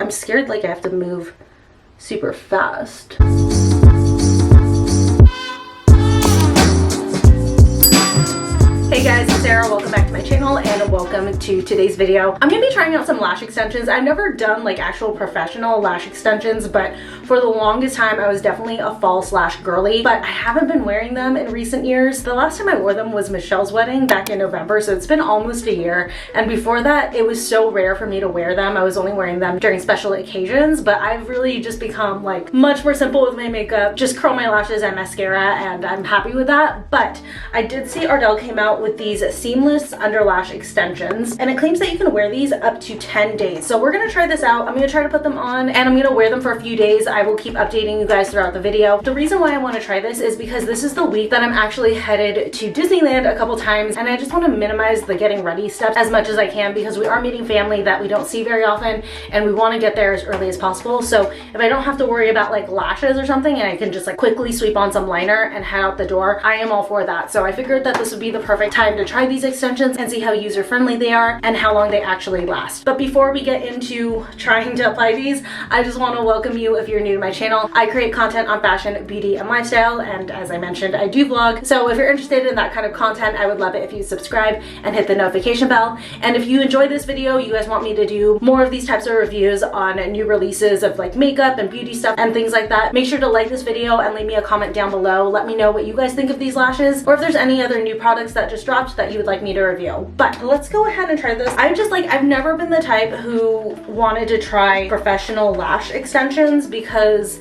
I'm scared like I have to move super fast. Hey guys, it's Sarah. Welcome back to my channel and welcome to today's video. I'm gonna be trying out some lash extensions. I've never done like actual professional lash extensions, but for the longest time I was definitely a false lash girly, but I haven't been wearing them in recent years. The last time I wore them was Michelle's wedding back in November, so it's been almost a year. And before that, it was so rare for me to wear them. I was only wearing them during special occasions, but I've really just become like much more simple with my makeup, just curl my lashes and mascara, and I'm happy with that. But I did see Ardell came out with these Seamless Underlash Extensions, and it claims that you can wear these up to 10 days. So we're gonna try this out. I'm gonna try to put them on and I'm gonna wear them for a few days. I will keep updating you guys throughout the video. The reason why I want to try this is because this is the week that I'm actually headed to Disneyland a couple times, and I just want to minimize the getting ready steps as much as I can because we are meeting family that we don't see very often and we want to get there as early as possible. So if I don't have to worry about like lashes or something and I can just like quickly sweep on some liner and head out the door, I am all for that. So I figured that this would be the perfect time to try these extensions and see how user-friendly they are and how long they actually last. But before we get into trying to apply these, I just want to welcome you if you're new to my channel. I create content on fashion, beauty, and lifestyle, and as I mentioned, I do vlog. So if you're interested in that kind of content, I would love it if you subscribe and hit the notification bell. And if you enjoy this video, you guys want me to do more of these types of reviews on new releases of like makeup and beauty stuff and things like that, make sure to like this video and leave me a comment down below. Let me know what you guys think of these lashes, or if there's any other new products that just dropped that you would like me to review. But let's go ahead and try this. I've never been the type who wanted to try professional lash extensions because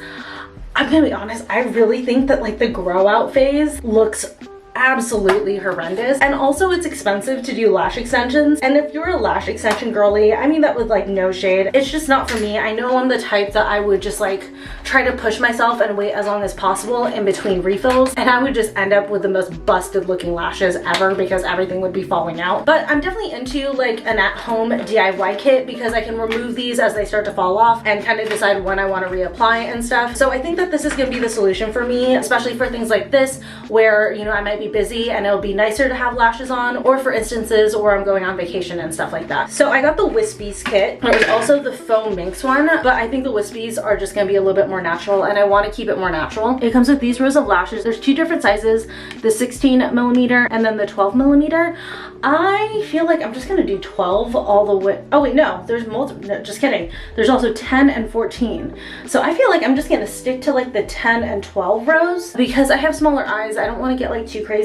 I'm gonna be honest, I really think that like the grow out phase looks absolutely horrendous, and also it's expensive to do lash extensions. And if you're a lash extension girly, I mean that with like no shade, it's just not for me. I know I'm the type that I would just like try to push myself and wait as long as possible in between refills, and I would just end up with the most busted looking lashes ever because everything would be falling out. But I'm definitely into like an at-home DIY kit because I can remove these as they start to fall off and kind of decide when I want to reapply and stuff. So I think that this is going to be the solution for me, especially for things like this where, you know, I might be busy and it'll be nicer to have lashes on, or for instances where I'm going on vacation and stuff like that. So I got the Wispies kit. There's also the faux minx one, but I think the Wispies are just gonna be a little bit more natural and I want to keep it more natural. It comes with these rows of lashes. There's two different sizes, the 16mm and then the 12mm. I feel like I'm just gonna do 12 all the way. Oh wait, no, there's multiple, no, just kidding. There's also 10 and 14. So I feel like I'm just gonna stick to like the 10 and 12 rows because I have smaller eyes. I don't wanna get like too crazy.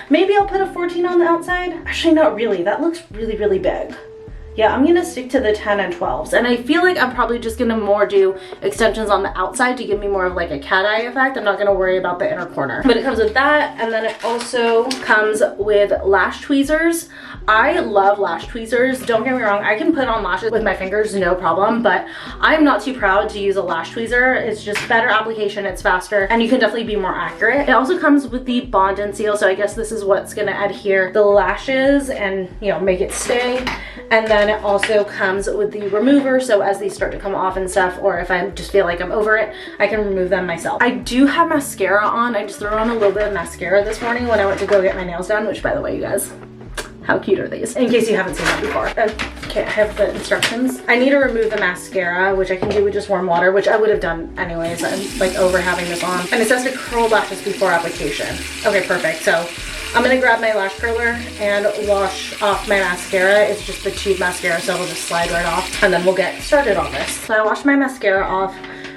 Maybe I'll put a 14 on the outside. Actually, not really. That looks really, really big. Yeah, I'm gonna stick to the 10 and 12s. And I feel like I'm probably just gonna more do extensions on the outside to give me more of like a cat eye effect. I'm not gonna worry about the inner corner. But it comes with that, and then it also comes with lash tweezers. I love lash tweezers. Don't get me wrong, I can put on lashes with my fingers, no problem, but I'm not too proud to use a lash tweezer. It's just better application, it's faster, and you can definitely be more accurate. It also comes with the bond and seal, so I guess this is what's gonna adhere the lashes and, you know, make it stay. And then it also comes with the remover, so as these start to come off and stuff, or if I just feel like I'm over it, I can remove them myself. I do have mascara on. I just threw on a little bit of mascara this morning when I went to go get my nails done, which by the way, you guys, how cute are these? In case you haven't seen that before. Okay, I have the instructions. I need to remove the mascara, which I can do with just warm water, which I would have done anyways. I'm like over having this on. And it says to curl lashes before application. Okay, perfect. So I'm gonna grab my lash curler and wash off my mascara. It's just the tube mascara, so it'll just slide right off. And then we'll get started on this. So I washed my mascara off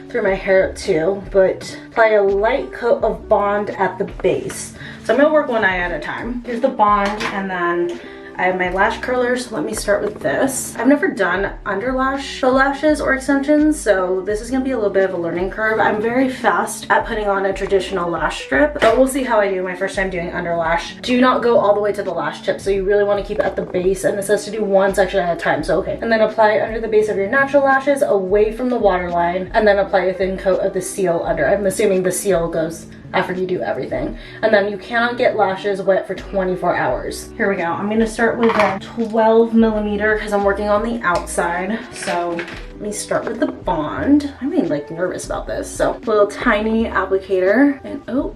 through my hair too, but apply a light coat of bond at the base. So I'm gonna work one eye at a time. Here's the bond, and then I have my lash curlers, so let me start with this. I've never done underlash lashes or extensions, so this is gonna be a little bit of a learning curve. I'm very fast at putting on a traditional lash strip, but we'll see how I do my first time doing underlash. Do not go all the way to the lash tip, so you really wanna keep it at the base, and it says to do one section at a time, so okay. And then apply it under the base of your natural lashes, away from the waterline, and then apply a thin coat of the seal under. I'm assuming the seal goes after you do everything. And then you cannot get lashes wet for 24 hours. Here we go. I'm gonna start with a 12mm because I'm working on the outside. So let me start with the bond. I'm being like nervous about this. So little tiny applicator, and oh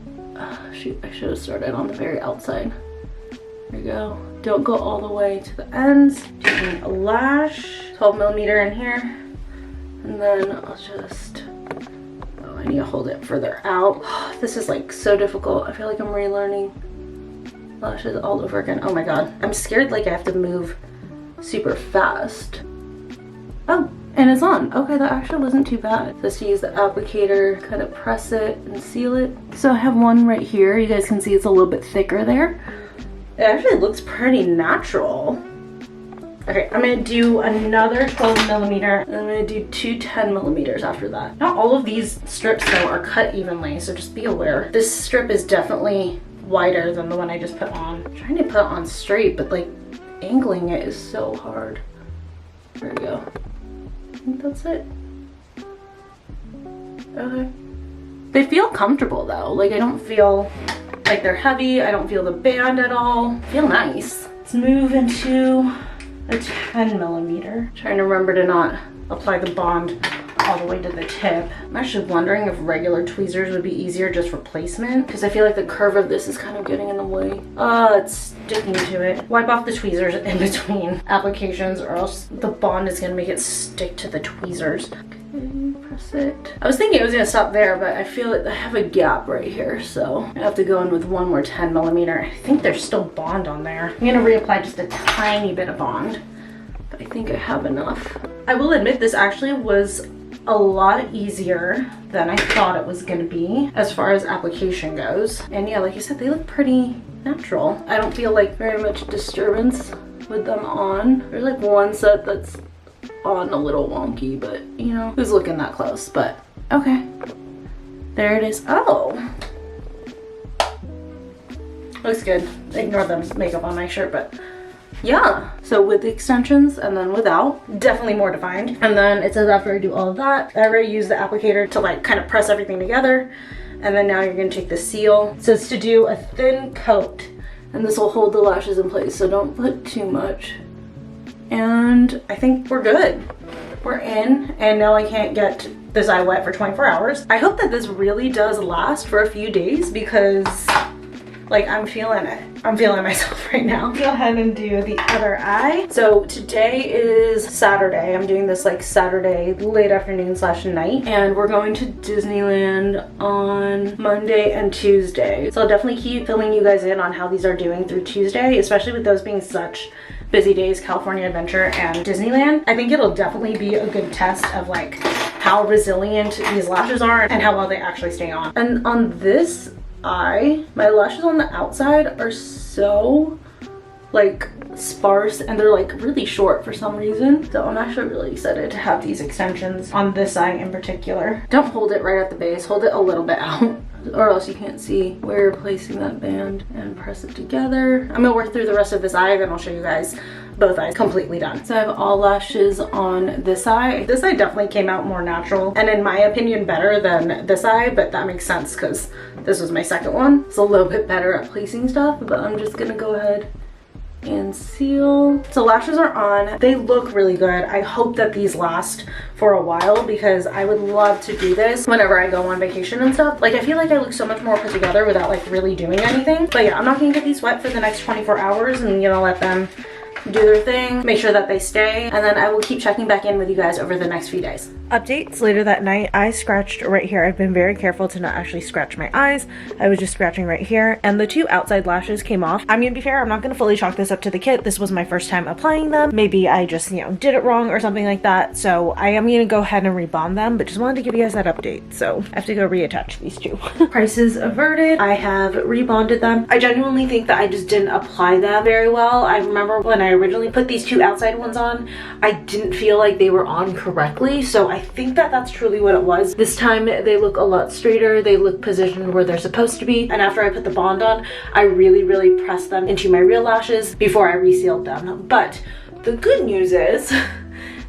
shoot, I should have started on the very outside. There you go. Don't go all the way to the ends. Taking a lash, 12mm in here. And then I'll just, oh, I need to hold it further out. This is like so difficult. I feel like I'm relearning lashes all over again. Oh my god. I'm scared like I have to move super fast. Oh, and it's on. Okay, that actually wasn't too bad. Just to use the applicator, kind of press it and seal it. So I have one right here. You guys can see it's a little bit thicker there. It actually looks pretty natural. Okay, I'm gonna do another 12 millimeter, and I'm gonna do two 10 millimeters after that. Not all of these strips though are cut evenly, so just be aware. This strip is definitely wider than the one I just put on. I'm trying to put it on straight, but like angling it is so hard. There we go. I think that's it. Okay. They feel comfortable though. Like I don't feel like they're heavy. I don't feel the band at all. Feel nice. Let's move into a 10 millimeter. Trying to remember to not apply the bond all the way to the tip. I'm actually wondering if regular tweezers would be easier just for placement, because I feel like the curve of this is kind of getting in the way. It's sticking to it. Wipe off the tweezers in between applications or else the bond is gonna make it stick to the tweezers. Okay, press it. I was thinking it was gonna stop there, but I feel like I have a gap right here, so I have to go in with one more 10 millimeter. I think there's still bond on there. I'm gonna reapply just a tiny bit of bond, but I think I have enough. I will admit this actually was a lot easier than I thought it was gonna be as far as application goes. And yeah, like you said, they look pretty natural. I don't feel like very much disturbance with them on. There's like one set that's on a little wonky, but you know, who's looking that close? But okay, there it is. Oh, looks good. Ignore the makeup on my shirt, but yeah. So with the extensions and then without, definitely more defined. And then it says after I do all of that, I already use the applicator to like kind of press everything together. And then now you're gonna take the seal. So it's to do a thin coat, and this will hold the lashes in place, so don't put too much. And I think we're good. We're in, and now I can't get this eye wet for 24 hours. I hope that this really does last for a few days, because like I'm feeling it. I'm feeling myself right now. Go ahead and do the other eye. So today is Saturday. I'm doing this like Saturday late afternoon / night, and we're going to Disneyland on Monday and Tuesday. So I'll definitely keep filling you guys in on how these are doing through Tuesday, especially with those being such busy days, California Adventure and Disneyland. I think it'll definitely be a good test of like how resilient these lashes are and how well they actually stay on. And on this eye, my lashes on the outside are so like sparse, and they're like really short for some reason. So I'm actually really excited to have these extensions on this eye in particular. Don't hold it right at the base, hold it a little bit out or else you can't see where you're placing that band, and press it together. I'm gonna work through the rest of this eye, then I'll show you guys both eyes completely done. So I have all lashes on this eye. This eye definitely came out more natural, and in my opinion better than this eye, but that makes sense because this was my second one. It's a little bit better at placing stuff, but I'm just gonna go ahead and seal. So lashes are on. They look really good. I hope that these last for a while, because I would love to do this whenever I go on vacation and stuff. Like I feel like I look so much more put together without like really doing anything. But yeah, I'm not gonna get these wet for the next 24 hours. I'm gonna let them do their thing, make sure that they stay, and then I will keep checking back in with you guys over the next few days. Updates later that night, I scratched right here. I've been very careful to not actually scratch my eyes. I was just scratching right here, and the two outside lashes came off. I'm gonna be fair, I'm not gonna fully chalk this up to the kit. This was my first time applying them. Maybe I just, you know, did it wrong or something like that. So I am gonna go ahead and rebond them, but just wanted to give you guys that update. So I have to go reattach these two. Prices averted. I have rebonded them. I genuinely think that I just didn't apply them very well. I remember when I originally put these two outside ones on, I didn't feel like they were on correctly. So I think that that's truly what it was. This time they look a lot straighter. They look positioned where they're supposed to be. And after I put the bond on, I really pressed them into my real lashes before I resealed them. But the good news is,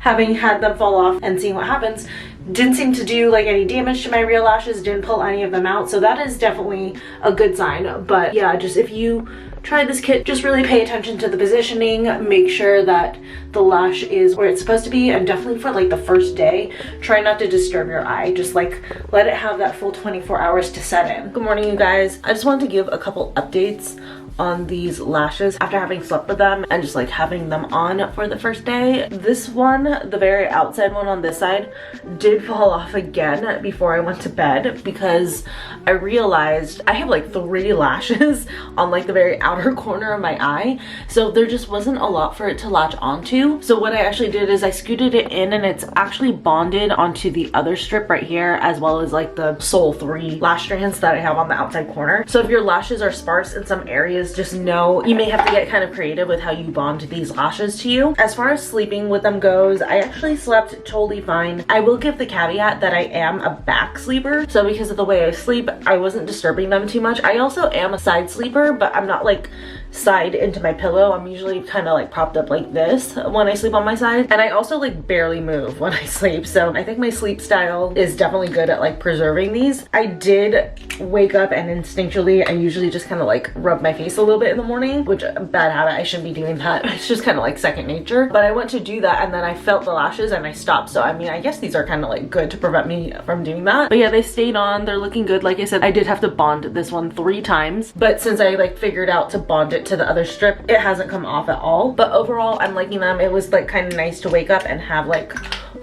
having had them fall off and seeing what happens, didn't seem to do like any damage to my real lashes, didn't pull any of them out. So that is definitely a good sign. But yeah, just if you try this kit, just really pay attention to the positioning, make sure that the lash is where it's supposed to be, and definitely for like the first day, try not to disturb your eye. Just like let it have that full 24 hours to set in. Good morning, you guys. I just wanted to give a couple updates on these lashes after having slept with them and just like having them on for the first day. This one, the very outside one on this side, did fall off again before I went to bed because I realized I have like 3 lashes on like the very outer corner of my eye, so there just wasn't a lot for it to latch onto. So what I actually did is I scooted it in, and it's actually bonded onto the other strip right here, as well as like the sole 3 lash strands that I have on the outside corner. So if your lashes are sparse in some areas, just know you may have to get kind of creative with how you bond these lashes to you. As far as sleeping with them goes, I actually slept totally fine. I will give the caveat that I am a back sleeper, so because of the way I sleep, I wasn't disturbing them too much. I also am a side sleeper, but I'm not like side into my pillow. I'm usually kind of like propped up like this when I sleep on my side, and I also like barely move when I sleep, so I think my sleep style is definitely good at like preserving these. I did wake up and instinctually I usually just kind of like rub my face a little bit in the morning, which a bad habit. I shouldn't be doing that. It's just kind of like second nature, but I went to do that and then I felt the lashes and I stopped. So I mean, I guess these are kind of like good to prevent me from doing that. But yeah, they stayed on. They're looking good. Like I said, I did have to bond this one 3 times, but since I like figured out to bond it to the other strip, it hasn't come off at all. But overall, I'm liking them. It was like kind of nice to wake up and have like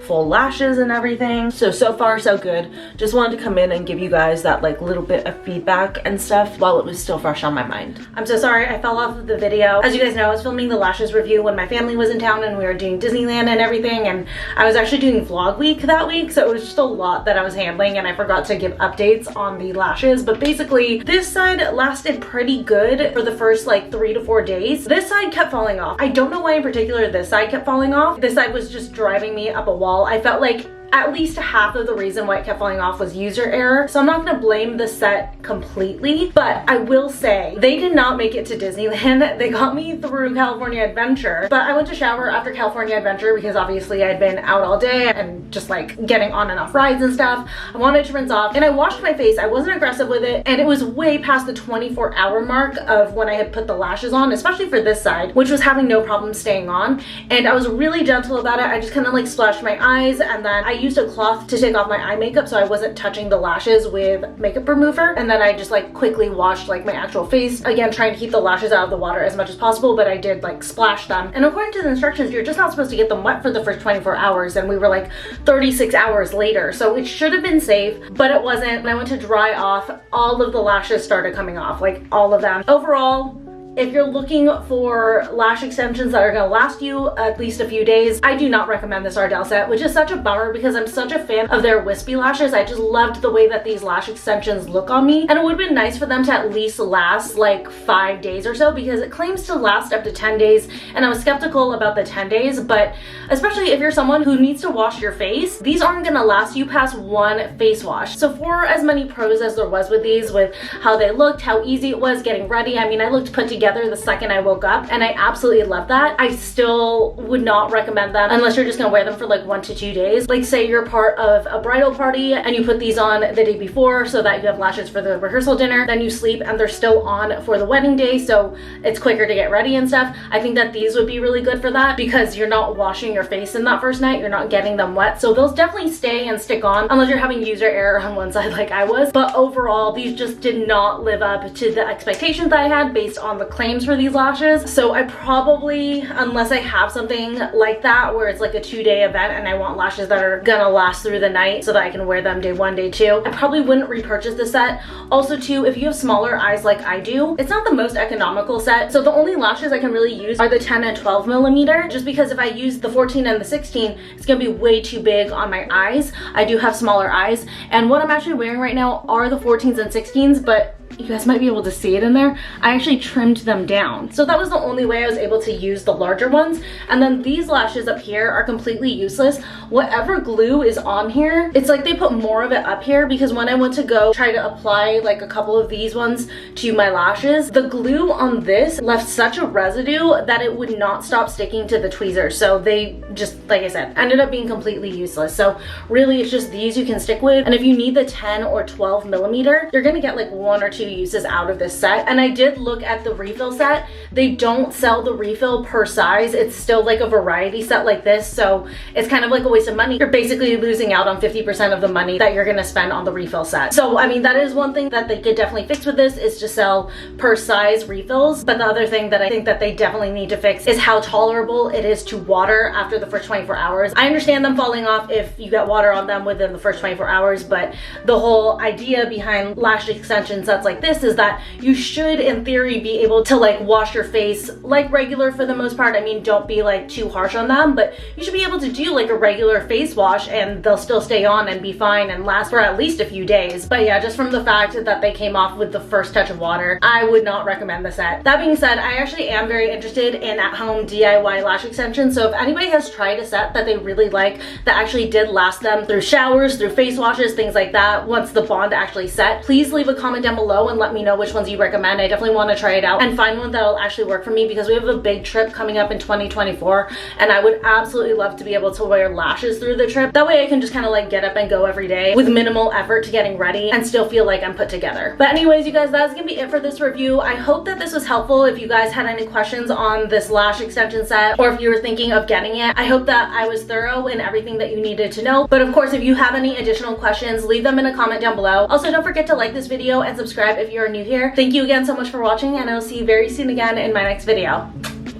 full lashes and everything. So far so good. Just wanted to come in and give you guys that like little bit of feedback and stuff while it was still fresh on my mind. I'm so sorry I fell off of the video. As you guys know, I was filming the lashes review when my family was in town and we were doing Disneyland and everything, and I was actually doing vlog week that week, so it was just a lot that I was handling and I forgot to give updates on the lashes. But basically this side lasted pretty good for the first like 3 to 4 days. This side kept falling off. I don't know why in particular this side kept falling off. This side was just driving me up a wall. I felt like at least half of the reason why it kept falling off was user error. So I'm not gonna blame the set completely, but I will say they did not make it to Disneyland. They got me through California Adventure, but I went to shower after California Adventure because obviously I'd been out all day and just like getting on and off rides and stuff. I wanted to rinse off and I washed my face. I wasn't aggressive with it, and it was way past the 24-hour mark of when I had put the lashes on, especially for this side, which was having no problem staying on. And I was really gentle about it. I just kind of like splashed my eyes, and then I used a cloth to take off my eye makeup so I wasn't touching the lashes with makeup remover, and then I just like quickly washed like my actual face, again trying to keep the lashes out of the water as much as possible, but I did like splash them. And according to the instructions, you're just not supposed to get them wet for the first 24 hours, and we were like 36 hours later, so it should have been safe, but it wasn't. When I went to dry off, all of the lashes started coming off, like all of them. Overall, if you're looking for lash extensions that are going to last you at least a few days, I do not recommend this Ardell set, which is such a bummer because I'm such a fan of their wispy lashes. I just loved the way that these lash extensions look on me, and it would have been nice for them to at least last like 5 days or so, because it claims to last up to 10 days, and I was skeptical about the 10 days, but especially if you're someone who needs to wash your face, these aren't going to last you past 1 face wash. So for as many pros as there was with these, with how they looked, how easy it was getting ready, I mean, I looked put together the second I woke up, and I absolutely love that. I still would not recommend them unless you're just gonna wear them for like 1 to 2 days. Like say you're part of a bridal party and you put these on the day before so that you have lashes for the rehearsal dinner, then you sleep and they're still on for the wedding day, so it's quicker to get ready and stuff. I think that these would be really good for that because you're not washing your face in that first night, you're not getting them wet, so they'll definitely stay and stick on unless you're having user error on one side like I was. But overall, these just did not live up to the expectations that I had based on the claims for these lashes. So I probably, unless I have something like that where it's like a 2-day event and I want lashes that are gonna last through the night so that I can wear them day 1, day 2, I probably wouldn't repurchase this set. Also too, if you have smaller eyes like I do, it's not the most economical set, so the only lashes I can really use are the 10 and 12 millimeter, just because if I use the 14 and the 16, it's gonna be way too big on my eyes. I do have smaller eyes, and what I'm actually wearing right now are the 14s and 16s, but you guys might be able to see it in there. I actually trimmed them down. So that was the only way I was able to use the larger ones. And then these lashes up here are completely useless. Whatever glue is on here, it's like they put more of it up here, because when I went to go try to apply like a couple of these ones to my lashes, the glue on this left such a residue that it would not stop sticking to the tweezers. So they just, like I said, ended up being completely useless. So really it's just these you can stick with. And if you need the 10 or 12 millimeter, you're gonna get like 1 or 2 2 uses out of this set. And I did look at the refill set. They don't sell the refill per size. It's still like a variety set like this, so it's kind of like a waste of money. You're basically losing out on 50% of the money that you're gonna spend on the refill set. So I mean, that is one thing that they could definitely fix with this, is to sell per size refills. But the other thing that I think that they definitely need to fix is how tolerable it is to water after the first 24 hours. I understand them falling off if you get water on them within the first 24 hours, but the whole idea behind lash extension sets like this is that you should, in theory, be able to like wash your face like regular for the most part. I mean, don't be like too harsh on them, but you should be able to do like a regular face wash and they'll still stay on and be fine and last for at least a few days. But yeah, just from the fact that they came off with the first touch of water, I would not recommend the set. That being said, I actually am very interested in at-home DIY lash extensions. So if anybody has tried a set that they really like, that actually did last them through showers, through face washes, things like that, once the bond actually set, please leave a comment down below and let me know which ones you recommend. I definitely want to try it out and find one that'll actually work for me, because we have a big trip coming up in 2024 and I would absolutely love to be able to wear lashes through the trip. That way I can just kind of like get up and go every day with minimal effort to getting ready and still feel like I'm put together. But anyways, you guys, that's gonna be it for this review. I hope that this was helpful. If you guys had any questions on this lash extension set, or if you were thinking of getting it, I hope that I was thorough in everything that you needed to know. But of course, if you have any additional questions, leave them in a comment down below. Also, don't forget to like this video and subscribe if you're new here. Thank you again so much for watching, and I'll see you very soon again in my next video.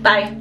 Bye.